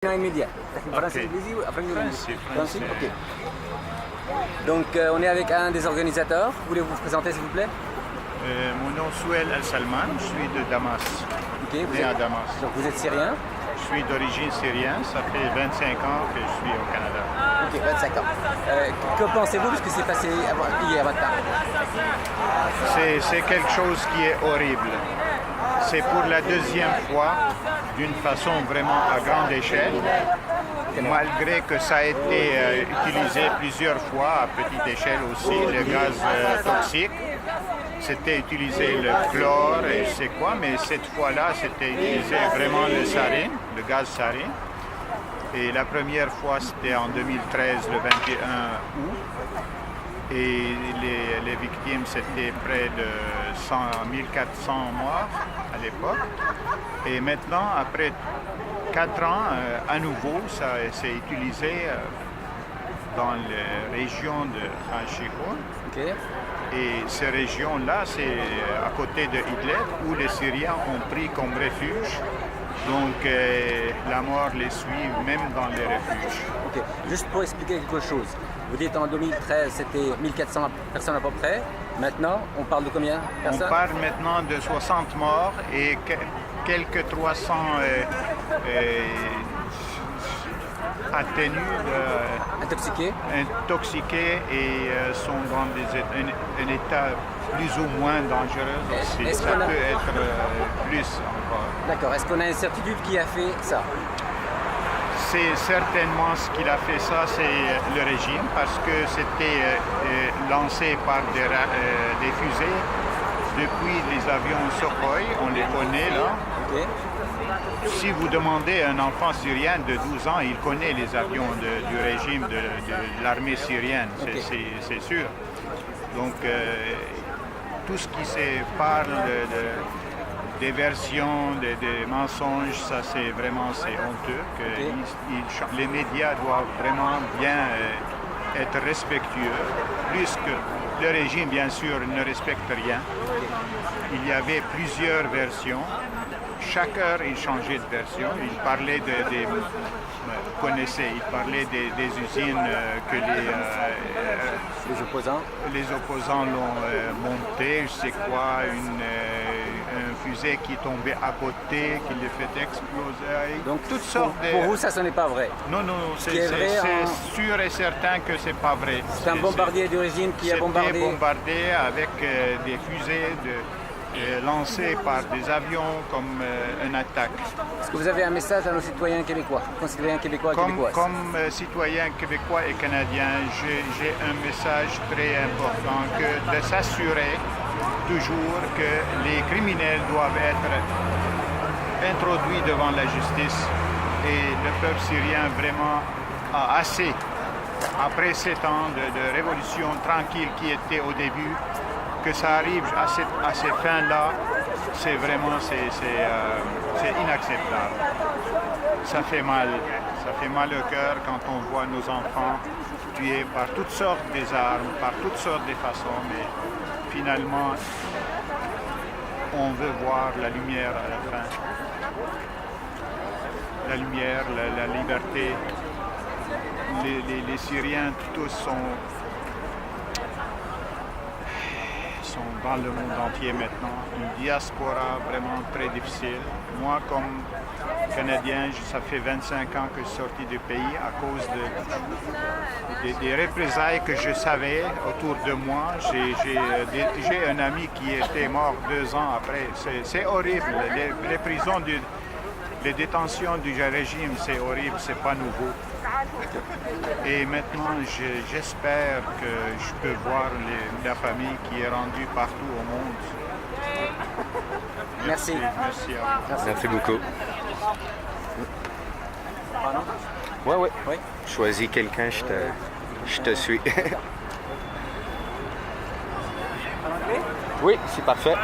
Immédiat. Français, Ok. français, Français. ok. Donc on est avec un des organisateurs. Voulez-vous vous présenter s'il vous plaît? Mon nom est Souel El Salman, je suis de Damas, Ok. né à Damas. Donc vous êtes syrien? Je suis d'origine syrienne, ça fait 25 ans que je suis au Canada. Ok, 25 ans. Que pensez-vous de ce qui s'est passé hier matin? C'est quelque chose qui est horrible. C'est pour la deuxième fois, d'une façon vraiment à grande échelle, malgré que ça a été utilisé plusieurs fois à petite échelle aussi, le gaz toxique. C'était utilisé le chlore et je sais quoi, mais cette fois-là, c'était utilisé vraiment le sarin, le gaz sarin. Et la première fois, c'était en 2013, le 21 août. Et les victimes, c'était près de 1400 morts à l'époque. Et maintenant, après 4 ans, à nouveau, ça s'est utilisé dans les régions de Khan Sheikhoun. Ok. Et ces régions-là, c'est à côté de Idlib, où les Syriens ont pris comme refuge. Donc la mort les suit même dans les refuges. Ok. Juste pour expliquer quelque chose. Vous dites en 2013 c'était 1400 personnes à peu près. Maintenant, on parle de combien de personnes? On parle maintenant de 60 morts et quelques 300 atténués, intoxiqués et sont dans un état plus ou moins dangereux aussi. Ça peut être plus encore. D'accord. Est-ce qu'on a une certitude qui a fait ça? C'est certainement ce qu'il a fait ça, c'est le régime, parce que c'était lancé par des fusées depuis les avions Sukhoi, on les connaît là. Ok. Si vous demandez à un enfant syrien de 12 ans, il connaît les avions du régime de l'armée syrienne, c'est sûr. Donc tout ce qui se parle des versions, des mensonges, ça c'est vraiment honteux. Que les médias doivent vraiment bien être respectueux, plus que le régime bien sûr ne respecte rien. Il y avait plusieurs versions. Chaque heure, il changeait de version. Il parlait vous connaissez, il parlait des usines que les opposants l'ont monté, je sais quoi, un fusée qui tombait à côté, qui les fait exploser. Donc toutes sortes pour vous, ça, ce n'est pas vrai? Non, c'est sûr et certain que c'est pas vrai. C'est un bombardier du régime qui a bombardé? C'était bombardé avec des fusées lancées par des avions comme une attaque. Est-ce que vous avez un message à nos citoyens québécois, concitoyens québécois et québécoises? Comme citoyen québécois et canadien, j'ai un message très important, que de s'assurer toujours que les criminels doivent être introduits devant la justice et le peuple syrien vraiment a assez, après 7 ans de révolution tranquille qui était au début, que ça arrive à ces fins-là, c'est vraiment c'est inacceptable. Ça fait mal au cœur quand on voit nos enfants tués par toutes sortes d'armes, par toutes sortes de façons, mais finalement, on veut voir la lumière à la fin. La lumière, la liberté. Les Syriens tous sont dans le monde entier maintenant. Une diaspora vraiment très difficile. Moi, comme Canadien, ça fait 25 ans que je suis sorti du pays à cause des représailles que je savais autour de moi. J'ai un ami qui était mort 2 ans après. C'est horrible. Les prisons, les détentions du régime, c'est horrible, c'est pas nouveau. Et maintenant, j'espère que je peux voir la famille qui est rendue partout au monde. Merci. Merci à vous. Merci beaucoup. Pardon? Ouais. Oui. Choisis quelqu'un, je te suis. En anglais? Oui, c'est parfait.